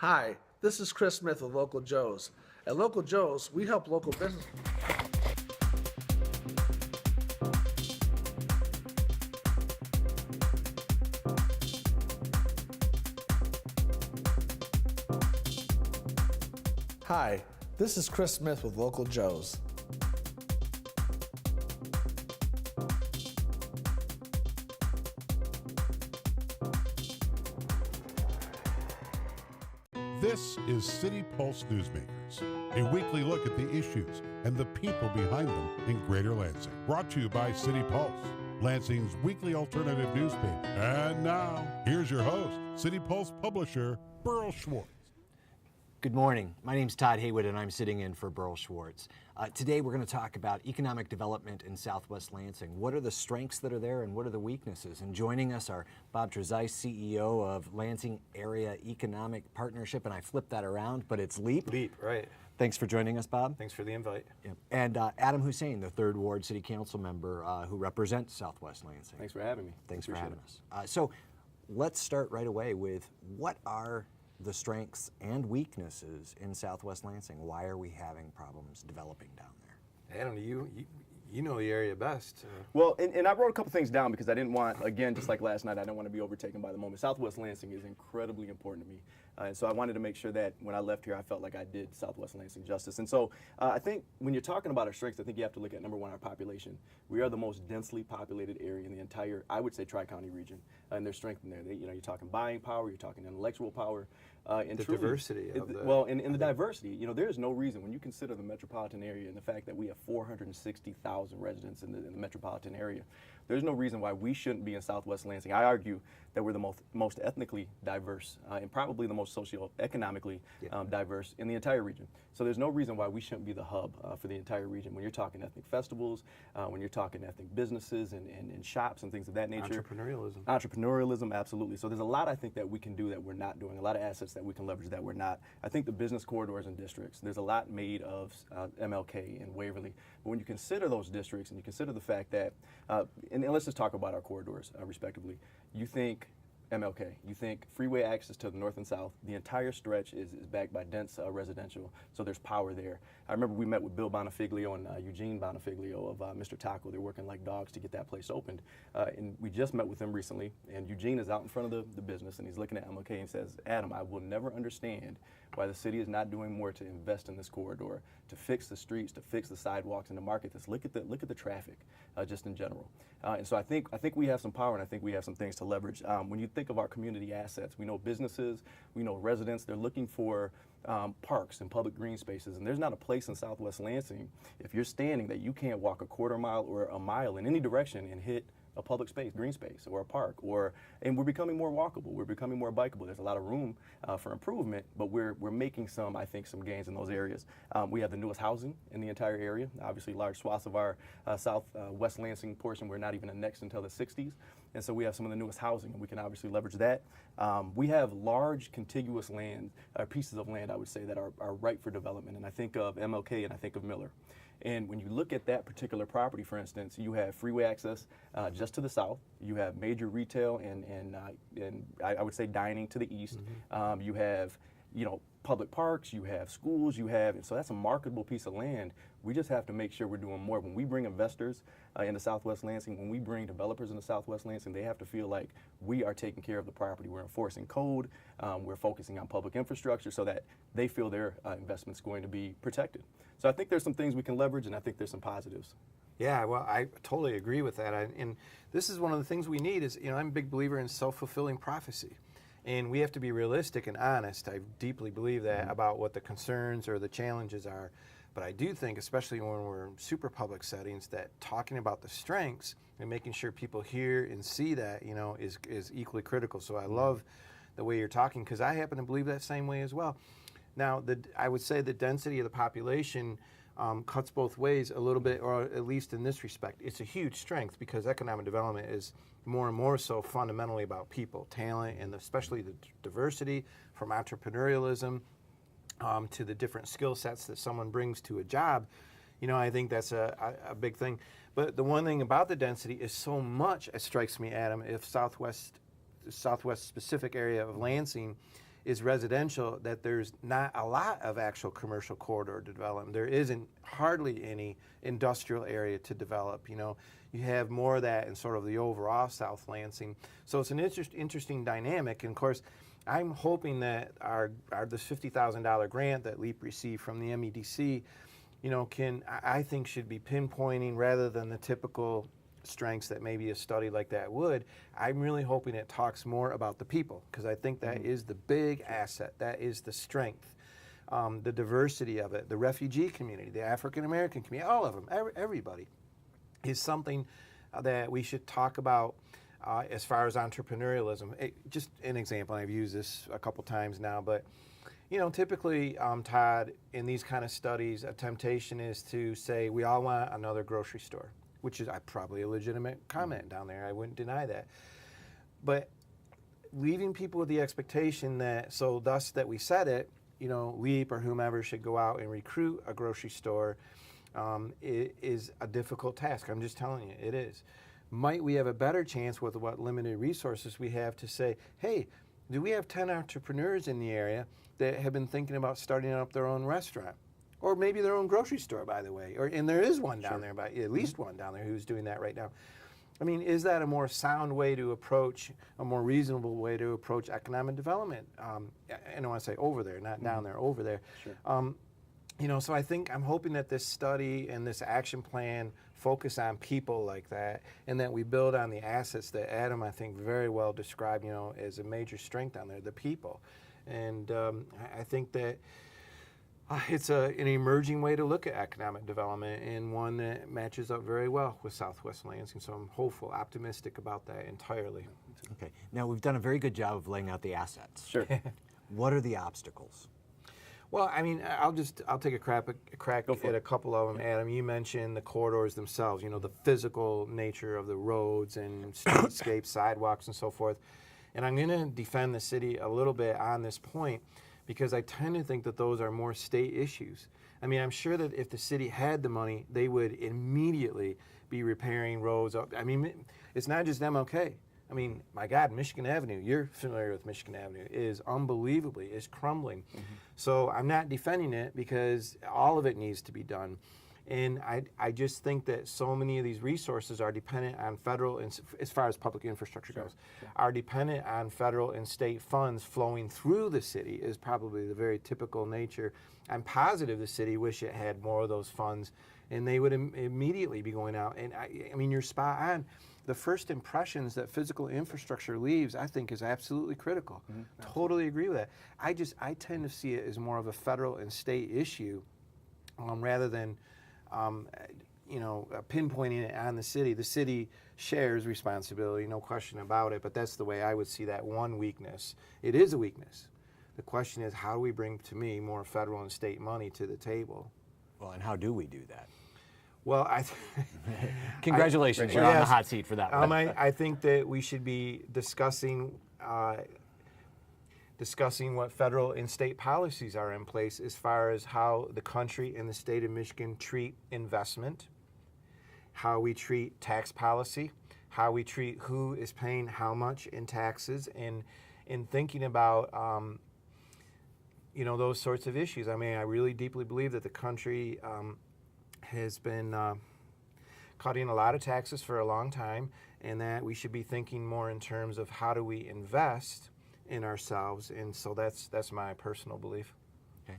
Hi, this is Chris Smith with Local Joe's. At Local Joe's, we help local business. Hi, this is Chris Smith with Local Joe's. This is City Pulse Newsmakers, a weekly look at the issues and the people behind them in Greater Lansing. Brought to you by City Pulse, Lansing's weekly alternative newspaper. And now, here's your host, City Pulse publisher, Burl Schwartz. Good morning. My name's Todd Haywood, and I'm sitting in for Burl Schwartz. Today, we're going to talk about economic development in Southwest Lansing. What are the strengths that are there, and what are the weaknesses? And joining us are Bob Trezise, CEO of Lansing Area Economic Partnership, and I flipped that around, but it's LEAP. LEAP, right. Thanks for joining us, Bob. Thanks for the invite. Yep. And Adam Hussein, the 3rd Ward City Council member who represents Southwest Lansing. Thanks for having me. Thanks for having us. So let's start right away with what are the strengths and weaknesses in Southwest Lansing? Why are we having problems developing down there? Adam, you know the area best. Well, and I wrote a couple things down because I didn't want, again, just like last night, I didn't want to be overtaken by the moment. Southwest Lansing is incredibly important to me. And so I wanted to make sure that when I left here, I felt like I did Southwest Lansing justice. And so I think when you're talking about our strengths, I think you have to look at, number one, our population. We are the most densely populated area in the entire, I would say, Tri-County region. And there's strength in there. You're talking buying power, you're talking intellectual power. And the truly, diversity of the... Well, and the diversity, there is no reason, when you consider the metropolitan area and the fact that we have 460,000 residents in the metropolitan area, there's no reason why we shouldn't be in Southwest Lansing. I argue that we're the most ethnically diverse and probably the most socioeconomically diverse in the entire region. So there's no reason why we shouldn't be the hub for the entire region. When you're talking ethnic festivals, when you're talking ethnic businesses and shops and things of that nature. Entrepreneurialism, absolutely. So there's a lot, I think, that we can do that we're not doing, a lot of assets that we can leverage that we're not. I think the business corridors and districts, there's a lot made of MLK and Waverly. But when you consider those districts and you consider the fact that, and let's just talk about our corridors respectively, you think MLK, you think freeway access to the north and south, the entire stretch is backed by dense residential, so there's power there. I remember we met with Bill Bonafiglio and Eugene Bonafiglio of Mr. Taco. They're working like dogs to get that place opened. And we just met with them recently, and Eugene is out in front of the business, and he's looking at MLK and says, Adam, I will never understand why the city is not doing more to invest in this corridor, to fix the streets, to fix the sidewalks, and to market this. Look at the traffic, just in general. And so I think we have some power, and I think we have some things to leverage. When you think of our community assets, we know businesses, we know residents, they're looking for parks and public green spaces, and there's not a place in Southwest Lansing, if you're standing, that you can't walk a quarter mile or a mile in any direction and hit a public space, green space, or a park, and we're becoming more walkable, we're becoming more bikeable. There's a lot of room for improvement, but we're making I think, some gains in those areas. We have the newest housing in the entire area. Obviously, large swaths of our West Lansing portion, we're not even annexed until the 60s, and so we have some of the newest housing, and we can obviously leverage that. We have large contiguous land, pieces of land, I would say, that are ripe for development, and I think of MLK and I think of Miller. And when you look at that particular property, for instance, you have freeway access just to the south. You have major retail and I would say dining to the east. Mm-hmm. You have public parks, you have schools, and so that's a marketable piece of land. We just have to make sure we're doing more. When we bring investors into Southwest Lansing, when we bring developers into Southwest Lansing, they have to feel like we are taking care of the property. We're enforcing code, we're focusing on public infrastructure so that they feel their investment's going to be protected. So I think there's some things we can leverage, and I think there's some positives. Yeah, well, I totally agree with that. And this is one of the things we need is, I'm a big believer in self-fulfilling prophecy. And we have to be realistic and honest. I deeply believe that about what the concerns or the challenges are. But I do think, especially when we're in super public settings, that talking about the strengths and making sure people hear and see that, is equally critical. So I love the way you're talking, because I happen to believe that same way as well. Now, I would say the density of the population cuts both ways a little bit, or at least in this respect. It's a huge strength because economic development is more and more so fundamentally about people, talent, and especially the diversity from entrepreneurialism to the different skill sets that someone brings to a job. I think that's a big thing. But the one thing about the density is so much, it strikes me, Adam, if Southwest specific area of Lansing is residential, that there's not a lot of actual commercial corridor development. There isn't hardly any industrial area to develop. You know, you have more of that in sort of the overall South Lansing. So it's an interesting dynamic. And of course, I'm hoping that our this $50,000 grant that LEAP received from the MEDC, you know, I think should be pinpointing rather than the typical strengths that maybe a study like that would. I'm really hoping it talks more about the people, because I think that is the big asset. That is the strength, the diversity of it, the refugee community, the African American community, all of them, everybody, is something that we should talk about as far as entrepreneurialism. Just an example, I've used this a couple times now, but you know, typically, Todd, in these kind of studies, a temptation is to say we all want another grocery store, which is probably a legitimate comment down there. I wouldn't deny that. But leaving people with the expectation that, so thus that we said it, you know, LEAP or whomever should go out and recruit a grocery store is a difficult task. I'm just telling you, it is. Might we have a better chance with what limited resources we have to say, hey, do we have 10 entrepreneurs in the area that have been thinking about starting up their own restaurant? Or maybe their own grocery store, by the way. And there is one down there, at least one down there who's doing that right now. I mean, is that a more sound way to approach, a more reasonable way to approach economic development? I don't want to say over there, not down there, over there. Sure. You know, so I'm hoping that this study and this action plan focus on people like that, and that we build on the assets that Adam, I think, very well described, you know, as a major strength down there, the people. And I think that it's an emerging way to look at economic development, and one that matches up very well with Southwest Lansing. So I'm hopeful, optimistic about that entirely. Okay. Now, we've done a very good job of laying out the assets. Sure. What are the obstacles? Well, I mean, I'll take a crack at a couple of them. Adam, you mentioned the corridors themselves, you know, the physical nature of the roads and streetscapes, sidewalks, and so forth. And I'm going to defend the city a little bit on this point, because I tend to think that those are more state issues. I mean, I'm sure that if the city had the money, they would immediately be repairing roads. I mean, it's not just MLK. I mean, my God, Michigan Avenue, you're familiar with Michigan Avenue, is unbelievably, is crumbling. So I'm not defending it, because all of it needs to be done. And I just think that so many of these resources are dependent on federal, as far as public infrastructure goes, are dependent on federal and state funds flowing through the city, is probably the very typical nature. I'm positive the city wish it had more of those funds, and they would immediately be going out. And I mean, you're spot on. The first impressions that physical infrastructure leaves, I think, is absolutely critical. Totally agree with that. I tend to see it as more of a federal and state issue, rather than you know, pinpointing it on the city. The city shares responsibility, no question about it, but that's the way I would see that one weakness. It is a weakness. The question is, how do we bring, to me, more federal and state money to the table? Well, and how do we do that? Well, Congratulations, you're on the hot seat for that one. I think that we should be discussing what federal and state policies are in place as far as how the country and the state of Michigan treat investment, how we treat tax policy, how we treat who is paying how much in taxes, and in thinking about you know, those sorts of issues. I mean, I really deeply believe that the country has been cutting a lot of taxes for a long time, and that we should be thinking more in terms of how do we invest in ourselves. And so that's my personal belief. Okay.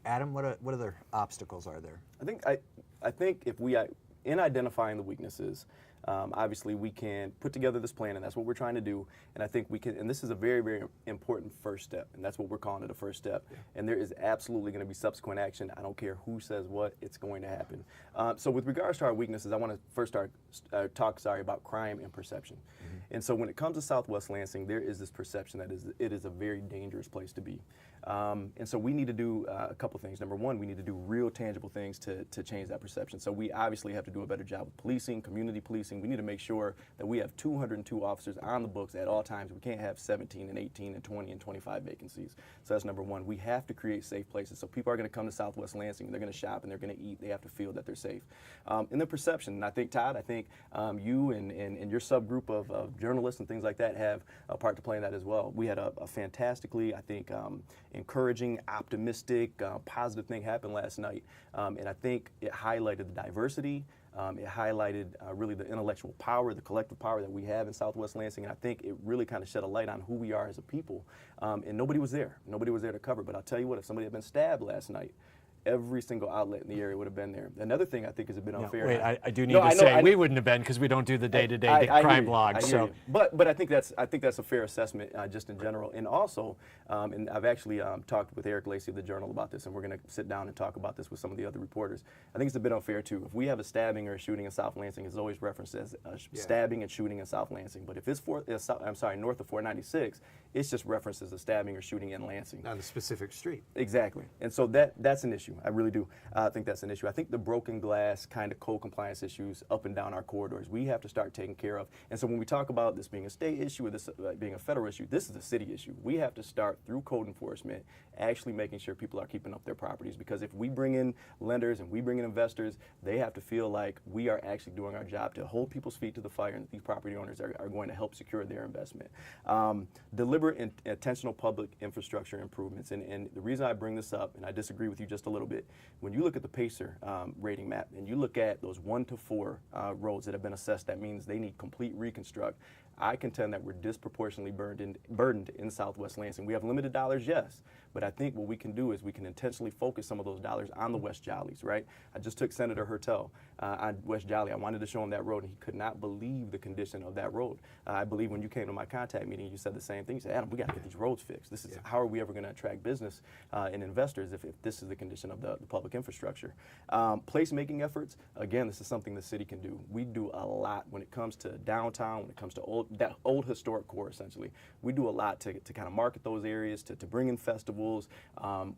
Adam, what other obstacles are there? I think if we, in identifying the weaknesses, obviously we can put together this plan, and that's what we're trying to do. And I think we can, and this is a very, very important first step, and that's what we're calling it, a first step. Yeah. And there is absolutely going to be subsequent action. I don't care who says what, it's going to happen. So with regards to our weaknesses, I want to first talk about crime and perception. And so when it comes to Southwest Lansing, there is this perception that it is a very dangerous place to be. And so we need to do a couple things. Number one, we need to do real tangible things to change that perception. So we obviously have to do a better job with policing, community policing, policing. We need to make sure that we have 202 officers on the books at all times. We can't have 17 and 18 and 20 and 25 vacancies. So that's number one. We have to create safe places. So people are going to come to Southwest Lansing, they're going to shop, and they're going to eat. They have to feel that they're safe. And the perception, and I think, Todd, you and your subgroup of journalists and things like that have a part to play in that as well. We had a fantastically, I think, encouraging, optimistic, positive thing happen last night. And I think it highlighted the diversity. It highlighted really the intellectual power, the collective power that we have in Southwest Lansing. And I think it really kind of shed a light on who we are as a people. And nobody was there. Nobody was there to cover. But I'll tell you what, if somebody had been stabbed last night, every single outlet in the area would have been there. Another thing I think is a bit unfair. Wait, I do need to say we wouldn't have been because we don't do the day-to-day crime blogs. So, but I think that's a fair assessment just in general. And also, and I've actually talked with Eric Lacey of the Journal about this, and we're going to sit down and talk about this with some of the other reporters. I think it's a bit unfair too. If we have a stabbing or a shooting in South Lansing, it's always referenced as stabbing and shooting in South Lansing. But if it's north of 496, it's just referenced as a stabbing or shooting in Lansing on a specific street. Exactly. And so that's an issue. I really do. I think that's an issue. I think the broken glass kind of code compliance issues up and down our corridors, we have to start taking care of. And so when we talk about this being a state issue or this being a federal issue, this is a city issue. We have to start through code enforcement, actually making sure people are keeping up their properties. Because if we bring in lenders and we bring in investors, they have to feel like we are actually doing our job to hold people's feet to the fire, and these property owners are going to help secure their investment. Deliberate and intentional public infrastructure improvements. And the reason I bring this up, and I disagree with you just a little bit, when you look at the PACER rating map and you look at those 1 to 4 roads that have been assessed, that means they need complete reconstruct. I contend that we're disproportionately burdened in Southwest Lansing. We have limited dollars, yes, but I think what we can do is we can intentionally focus some of those dollars on the West Jollies, right? I just took Senator Hertel on West Jolly. I wanted to show him that road, and he could not believe the condition of that road. I believe when you came to my contact meeting, you said the same thing. You said, Adam, we got to get these roads fixed. This is how are we ever going to attract business and investors if this is the condition of the public infrastructure? Placemaking efforts, again, this is something the city can do. We do a lot when it comes to downtown, when it comes to that old historic core, essentially. We do a lot to kind of market those areas, to bring in festivals.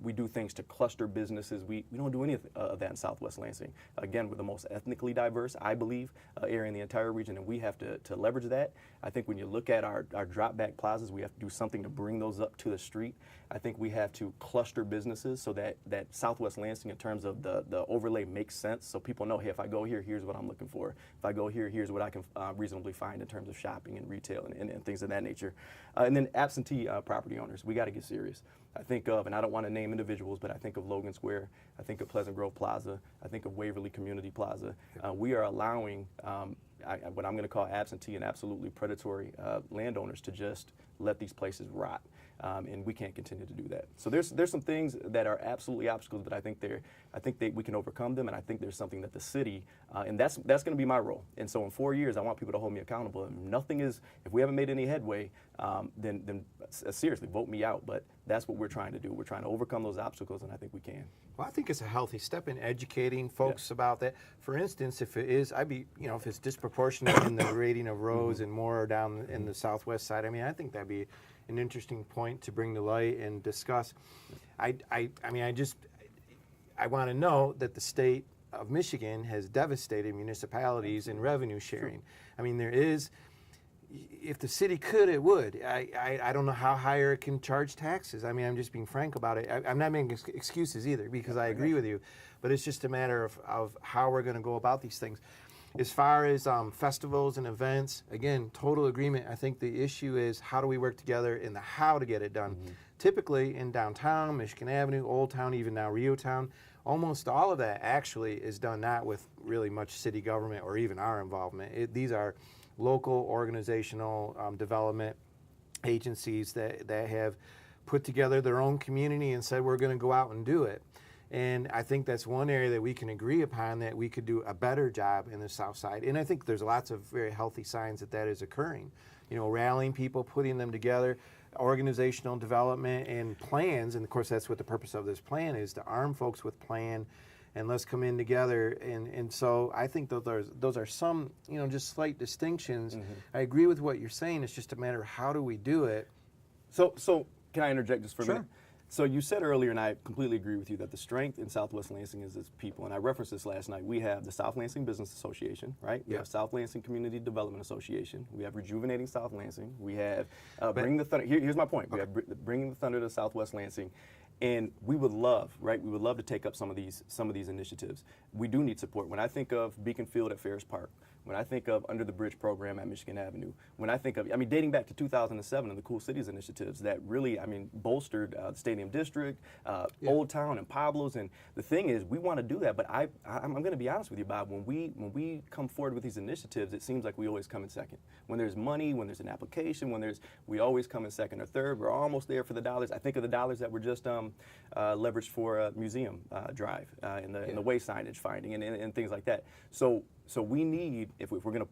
We do things to cluster businesses. We don't do any of that in Southwest Lansing. Again, we're the most ethnically diverse, I believe, area in the entire region, and we have to leverage that. I think when you look at our drop-back plazas, we have to do something to bring those up to the street. I think we have to cluster businesses so that Southwest Lansing, in terms of the overlay, makes sense. So people know, hey, if I go here, here's what I'm looking for. If I go here, here's what I can reasonably find in terms of shopping and retail and things of that nature. And then absentee property owners, we got to get serious. I think of, and I don't want to name individuals, but I think of Logan Square, I think of Pleasant Grove Plaza, I think of Waverly Community Plaza. We are allowing what I'm going to call absentee and absolutely predatory landowners to just let these places rot. And we can't continue to do that. So there's some things that are absolutely obstacles, but I think we can overcome them, and I think there's something that the city, and that's going to be my role. And so in 4 years, I want people to hold me accountable. If we haven't made any headway, then seriously, vote me out. But that's what we're trying to do. We're trying to overcome those obstacles, and I think we can. Well, I think it's a healthy step in educating folks about that. For instance, if it is, if it's disproportionate in the rating of roads and more down in the southwest side, I think that'd be an interesting point to bring to light and discuss. I want to know that the state of Michigan has devastated municipalities in revenue sharing. There is, if the city could, it would. I don't know how higher it can charge taxes. I'm just being frank about it. I'm not making excuses either, because I agree with you, but it's just a matter of how we're going to go about these things. As far as festivals and events, again, total agreement. I think the issue is how do we work together in the how to get it done. Typically in downtown, Michigan Avenue, Old Town, even now Rio Town, almost all of that actually is done not with really much city government or even our involvement. These are local organizational development agencies that have put together their own community and said we're going to go out and do it. And I think that's one area that we can agree upon, that we could do a better job in the South Side. And I think there's lots of very healthy signs that is occurring. Rallying people, putting them together, organizational development and plans. And of course, that's what the purpose of this plan is, to arm folks with plan, and let's come in together. And so I think those are some, just slight distinctions. I agree with what you're saying. It's just a matter of how do we do it. So can I interject just for a minute? So you said earlier, and I completely agree with you, that the strength in Southwest Lansing is its people. And I referenced this last night. We have the South Lansing Business Association, right? We have South Lansing Community Development Association. We have Rejuvenating South Lansing. We have Bringing the Thunder. Here's my point. We have Bringing the Thunder to Southwest Lansing. And we would love, right? We would love to take up some of these initiatives. We do need support. When I think of Beacon Field at Ferris Park, when I think of Under the Bridge program at Michigan Avenue, when I think of, I mean, dating back to 2007 and the Cool Cities initiatives that really, I mean, bolstered the Stadium District, Old Town, and Pablo's. And the thing is, we want to do that, but I'm going to be honest with you, Bob. When we come forward with these initiatives, it seems like we always come in second. When there's money, when there's an application, we always come in second or third. We're almost there for the dollars. I think of the dollars that were just leveraged for a museum drive and the way signage finding and things like that. So we need, if we're going to,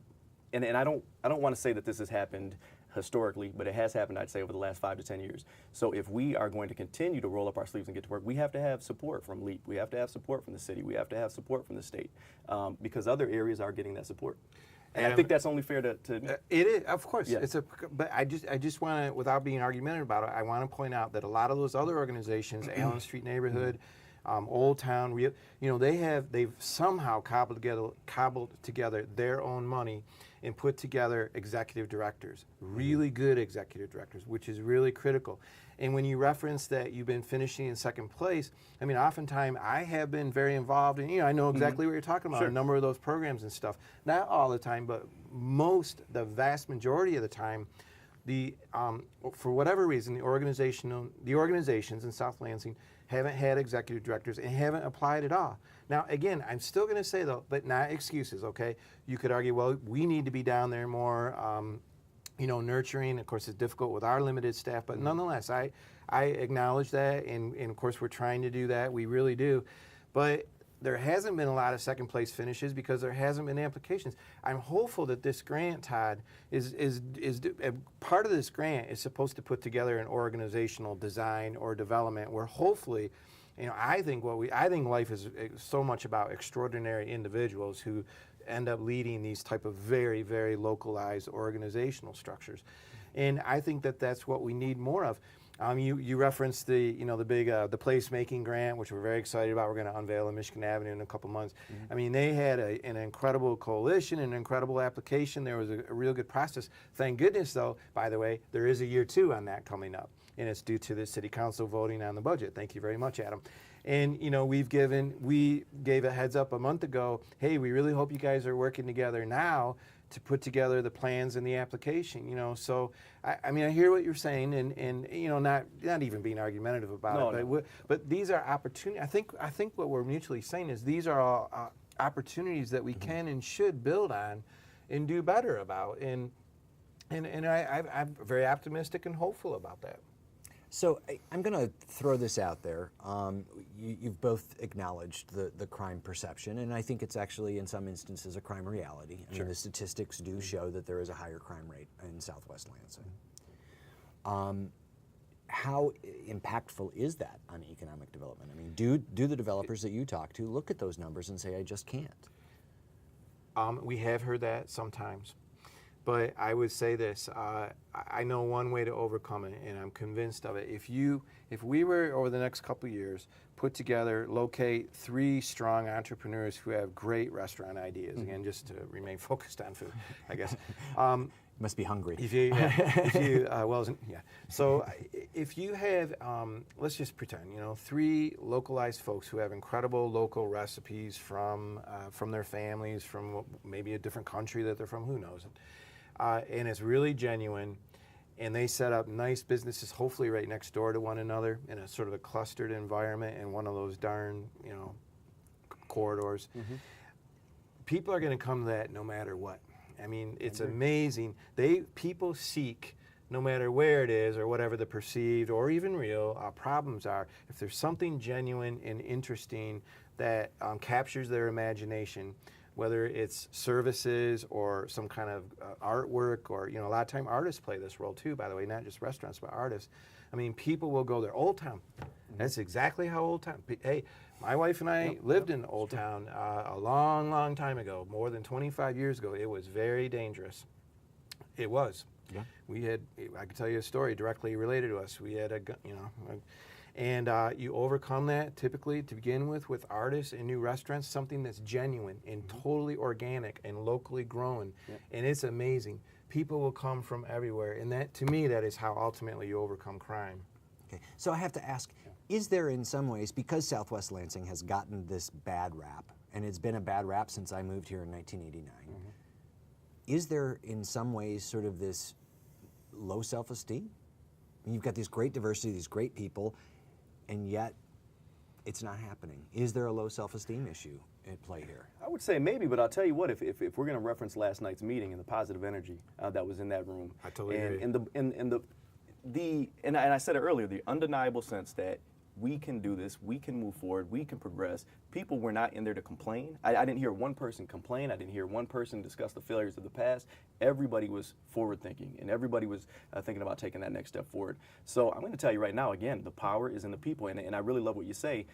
and I don't want to say that this has happened historically, but it has happened, I'd say, over the last 5 to 10 years. So if we are going to continue to roll up our sleeves and get to work, we have to have support from LEAP. We have to have support from the city. We have to have support from the state because other areas are getting that support. And I think that's only fair to it is, of course. Yeah. But I just want to, without being argumentative about it, I want to point out that a lot of those other organizations, Allen Street Neighborhood, Old Town, they've somehow cobbled together their own money and put together executive directors, really good executive directors, which is really critical. And when you reference that you've been finishing in second place, I mean, oftentimes I have been very involved in, I know exactly what you're talking about, a number of those programs and stuff. Not all the time, but the vast majority of the time, for whatever reason, the organizations in South Lansing haven't had executive directors and haven't applied at all. Now, again, I'm still going to say, though, but not excuses, okay? You could argue, well, we need to be down there more, nurturing. Of course, it's difficult with our limited staff, but nonetheless, I acknowledge that, and of course, we're trying to do that. We really do. But there hasn't been a lot of second place finishes because there hasn't been applications. I'm hopeful that this grant, Todd, is part of this grant is supposed to put together an organizational design or development where hopefully, I think life is so much about extraordinary individuals who end up leading these type of very, very localized organizational structures. And I think that that's what we need more of. You referenced the big the placemaking grant, which we're very excited about. We're going to unveil in Michigan Avenue in a couple months. I mean, they had an incredible coalition, an incredible application. There was a real good process. Thank goodness, though, by the way, there is a year 2 on that coming up, and it's due to the City Council voting on the budget. Thank you very much, Adam. And we gave a heads up a month ago. Hey, we really hope you guys are working together now to put together the plans and the application, So, I mean, I hear what you're saying, and not even being argumentative about it, but these are opportunities. I think what we're mutually saying is these are all opportunities that we can and should build on and do better about, and I'm very optimistic and hopeful about that. So I'm going to throw this out there. You've both acknowledged the crime perception, and I think it's actually, in some instances, a crime reality. I mean, the statistics do show that there is a higher crime rate in Southwest Lansing. How impactful is that on economic development? I mean, do the developers that you talk to look at those numbers and say, I just can't? We have heard that sometimes. But I would say this, I know one way to overcome it, and I'm convinced of it. If we were, over the next couple of years, locate 3 strong entrepreneurs who have great restaurant ideas, again, just to remain focused on food, I guess. Must be hungry. So if you have, let's just pretend, 3 localized folks who have incredible local recipes from their families, from maybe a different country that they're from, who knows, and it's really genuine, and they set up nice businesses, hopefully right next door to one another in a sort of a clustered environment in one of those darn, corridors. People are going to come to that no matter what. I mean, it's amazing. People seek, no matter where it is or whatever the perceived or even real problems are, if there's something genuine and interesting that captures their imagination, whether it's services or some kind of artwork, or a lot of time artists play this role too, by the way, not just restaurants, but artists. I mean, people will go there. Old Town, that's exactly how Old Town. Hey, my wife and I lived in Old Town a long, long time ago, more than 25 years ago. It was very dangerous. It was. Yeah. We had, I could tell you a story directly related to us. We had and you overcome that typically to begin with artists and new restaurants, something that's genuine and totally organic and locally grown. And it's amazing. People will come from everywhere. And that, to me, that is how ultimately you overcome crime. Okay, so I have to ask, is there in some ways, because Southwest Lansing has gotten this bad rap, and it's been a bad rap since I moved here in 1989, is there in some ways sort of this low self-esteem? I mean, you've got this great diversity, these great people, and yet it's not happening. Is there a low self-esteem issue at play here? I would say maybe, but I'll tell you what, if we're going to reference last night's meeting and the positive energy that was in that room. I totally agree. And I said it earlier, the undeniable sense that we can do this, we can move forward, we can progress. People were not in there to complain. I didn't hear one person complain. I didn't hear one person discuss the failures of the past. Everybody was forward thinking, and everybody was thinking about taking that next step forward. So I'm going to tell you right now, again, the power is in the people, and I really love what you say.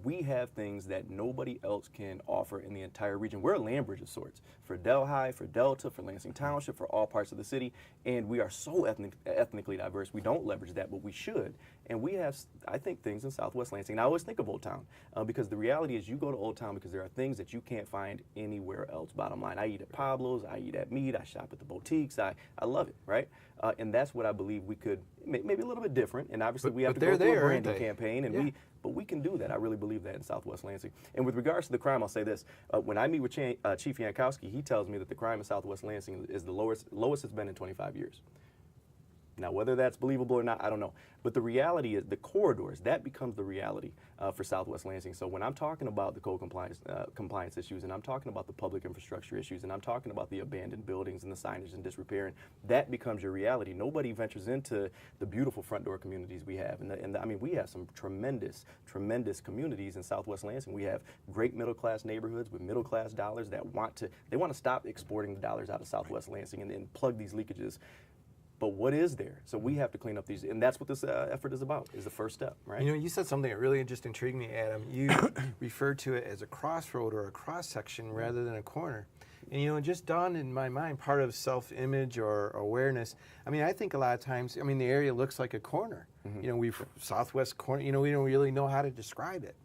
We have things that nobody else can offer in the entire region. We're a land bridge of sorts for Delhi, for Delta, for Lansing Township, for all parts of the city, and we are so ethnically diverse. We don't leverage that, but we should. And we have, I think, things in Southwest Lansing. And I always think of Old Town because the reality is you go to Old Town because there are things that you can't find anywhere else, bottom line. I eat at Pablo's, I eat at Meat, I shop at the boutiques, I love it, right? And that's what I believe we could, maybe a little bit different, and obviously we have to go through a branding campaign, and but we can do that. I really believe that in Southwest Lansing. And with regards to the crime, I'll say this. When I meet with Chief Yankowski, he tells me that the crime in Southwest Lansing is the lowest it's been in 25 years. Now, whether that's believable or not, I don't know. But the reality is the corridors, that becomes the reality for Southwest Lansing. So when I'm talking about the code compliance issues, and I'm talking about the public infrastructure issues, and I'm talking about the abandoned buildings and the signage and disrepair, and that becomes your reality. Nobody ventures into the beautiful front door communities we have. And I mean, we have some tremendous, tremendous communities in Southwest Lansing. We have great middle class neighborhoods with middle class dollars that want to stop exporting the dollars out of Southwest Lansing and plug these leakages. But what is there? So we have to clean up these, and that's what this effort is about, is the first step, right? You know, you said something that really just intrigued me, Adam. You referred to it as a crossroad or a cross-section rather than a corner. And, you know, it just dawned in my mind, part of self-image or awareness. I mean, I think a lot of times, I mean, the area looks like a corner. You know, Southwest corner, you know, we don't really know how to describe it.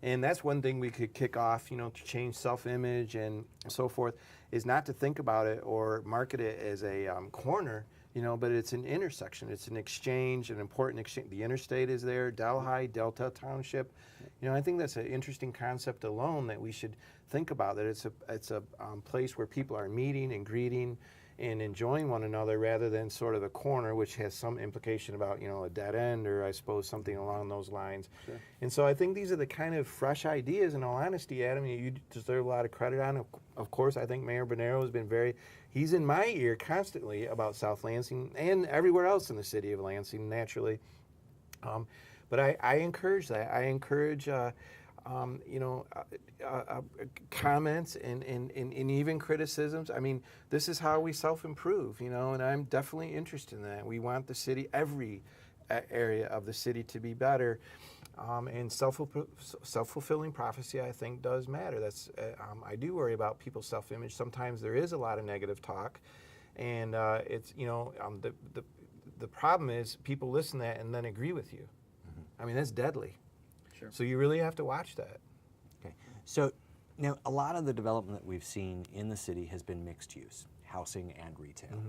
And that's one thing we could kick off, you know, to change self-image and so forth, is not to think about it or market it as a corner, you know, but it's an intersection. It's an exchange, an important exchange. The interstate is there, Delhi, Delta Township. You know, I think that's an interesting concept alone that we should think about, that it's a place where people are meeting and greeting and enjoying one another rather than sort of a corner, which has some implication about, you know, a dead end or I suppose something along those lines. And so I think these are the kind of fresh ideas, in all honesty, Adam, you deserve a lot of credit on. Of course, I think Mayor Bonero has been he's in my ear constantly about South Lansing and everywhere else in the city of Lansing, naturally. But I encourage that. I encourage, you know, comments and even criticisms. I mean, this is how we self-improve, you know, and I'm definitely interested in that. We want the city, every area of the city, to be better. And self-fulfilling prophecy, I think, does matter. That's I do worry about people's self-image. Sometimes there is a lot of negative talk, and it's, you know, the problem is people listen to that and then agree with you. I mean, that's deadly. Sure. So you really have to watch that. Okay. So now a lot of the development that we've seen in the city has been mixed use, housing and retail.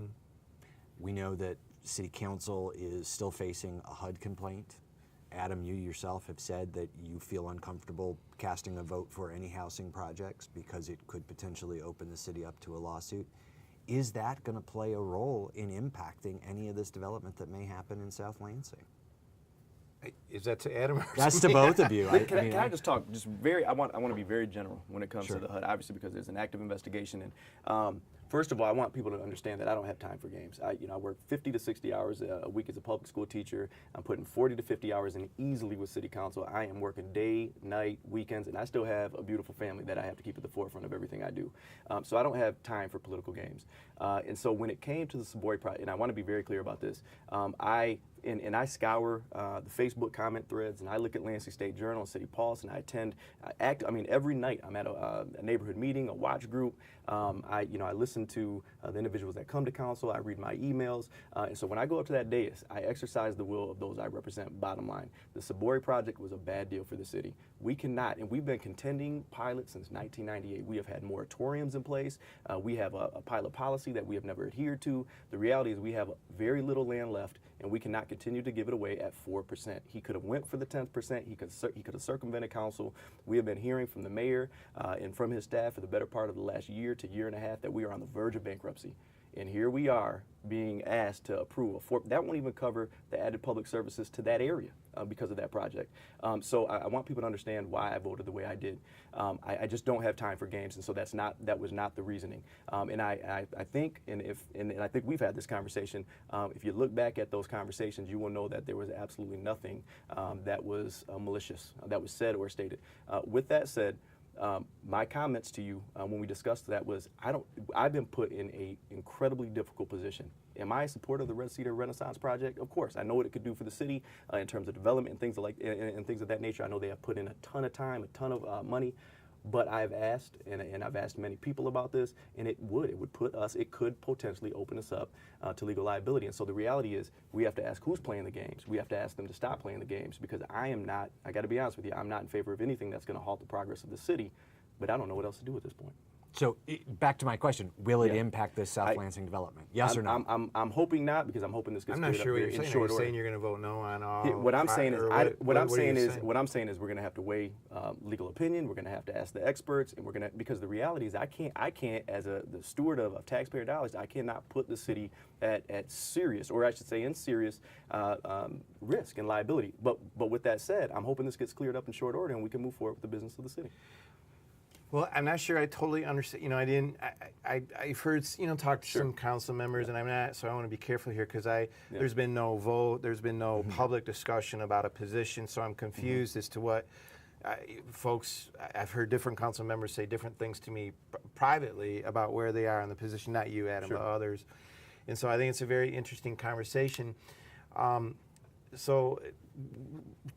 We know that City Council is still facing a HUD complaint. Adam, you yourself have said that you feel uncomfortable casting a vote for any housing projects because it could potentially open the city up to a lawsuit. Is that going to play a role in impacting any of this development that may happen in South Lansing? Is that to Adam? Or That's to to both of you. Can I just talk I want to be very general when it comes to the HUD, obviously, because there's an active investigation. And first of all, I want people to understand that I don't have time for games. I work 50 to 60 hours a week as a public school teacher. I'm putting 40 to 50 hours in easily with City Council. I am working day, night, weekends, and I still have a beautiful family that I have to keep at the forefront of everything I do. So I don't have time for political games. And so when it came to the Savoy project, and I want to be very clear about this, I and I scour the Facebook comment threads, and I look at Lansing State Journal, City Pulse, and I attend every night I'm at a neighborhood meeting, a watch group. I listen to the individuals that come to council. I read my emails, and so when I go up to that dais, I exercise the will of those I represent. Bottom line, the Sabori project was a bad deal for the city. We cannot, and we've been contending pilots since 1998. We have had moratoriums in place. We have a pilot policy that we have never adhered to. The reality is we have very little land left, and we cannot continue to give it away at 4%. He could have went for the 10%. He could have circumvented council. We have been hearing from the mayor and from his staff for the better part of the last year to year and a half that we are on the verge of bankruptcy. And here we are being asked to approve that won't even cover the added public services to that area because of that project. So I want people to understand why I voted the way I did. I just don't have time for games, and so that was not the reasoning. And I think, and I think we've had this conversation. If you look back at those conversations, you will know that there was absolutely nothing that was malicious that was said or stated. With that said, my comments to you when we discussed that was, I've been put in a incredibly difficult position. Am I a supporter of the Red Cedar Renaissance Project? Of course. I know what it could do for the city in terms of development and things of that nature. I know they have put in a ton of time, a ton of money. But I've asked, and I've asked many people about this, and it could potentially open us up to legal liability. And so the reality is we have to ask who's playing the games. We have to ask them to stop playing the games, because I got to be honest with you, I'm not in favor of anything that's going to halt the progress of the city, but I don't know what else to do at this point. So back to my question, will it Yeah. impact this South Lansing development? Yes or no? I'm hoping not, because I'm hoping this gets I'm not cleared sure up what here you're in saying. short Are you order. saying you're going to vote no on all? What I'm saying is, what I'm saying is, we're going to have to weigh legal opinion. We're going to have to ask the experts, and because the reality is, I can't as the steward of taxpayer dollars, I cannot put the city at serious, or I should say, in serious risk and liability. But with that said, I'm hoping this gets cleared up in short order, and we can move forward with the business of the city. Well, I'm not sure I totally understand. I've heard, talk to some council members, and I'm not, so I want to be careful here, because there's been no vote, there's been no public discussion about a position, so I'm confused as to what folks, I've heard different council members say different things to me privately about where they are in the position, not you, Adam, but others. And so I think it's a very interesting conversation. So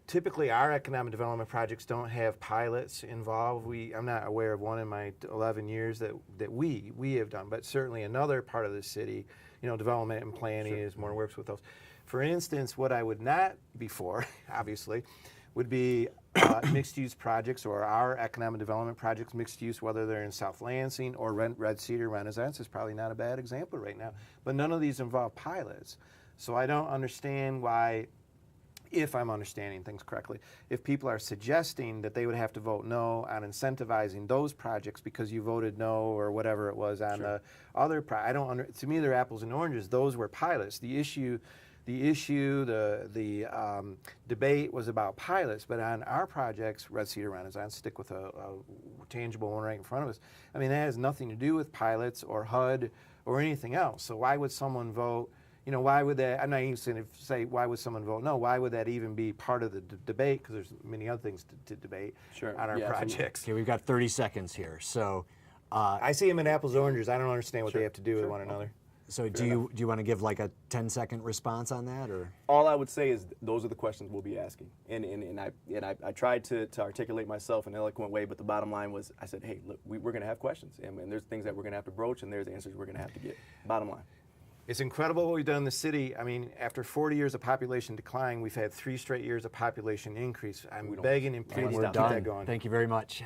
typically our economic development projects don't have pilots involved. I'm not aware of one in my 11 years that we have done, but certainly another part of the city, development and planning is more works with those. For instance, what I would not be for, obviously, would be mixed-use projects, or our economic development projects, mixed use, whether they're in South Lansing or Red Cedar Renaissance is probably not a bad example right now. But none of these involve pilots. So I don't understand why, if I'm understanding things correctly, if people are suggesting that they would have to vote no on incentivizing those projects because you voted no or whatever it was on the other to me, they're apples and oranges. Those were pilots. The debate was about pilots, but on our projects, Red Cedar Renaissance, stick with a tangible one right in front of us. I mean, that has nothing to do with pilots or HUD or anything else. So why would someone vote? Why would that? I'm not even going to say why would someone vote no. Why would that even be part of the debate? Because there's many other things to debate on our projects. Okay, we've got 30 seconds here. So I see them in apples and oranges. I don't understand what they have to do with one another. So do you want to give like a 10-second response on that, or? All I would say is those are the questions we'll be asking, and I tried to articulate myself in an eloquent way, but the bottom line was, I said, hey, look, we're going to have questions, and there's things that we're going to have to broach, and there's answers we're going to have to get. Bottom line. It's incredible what we've done in the city. I mean, after 40 years of population decline, we've had 3 straight years of population increase. I'm begging and pleading to keep that going. Thank you very much.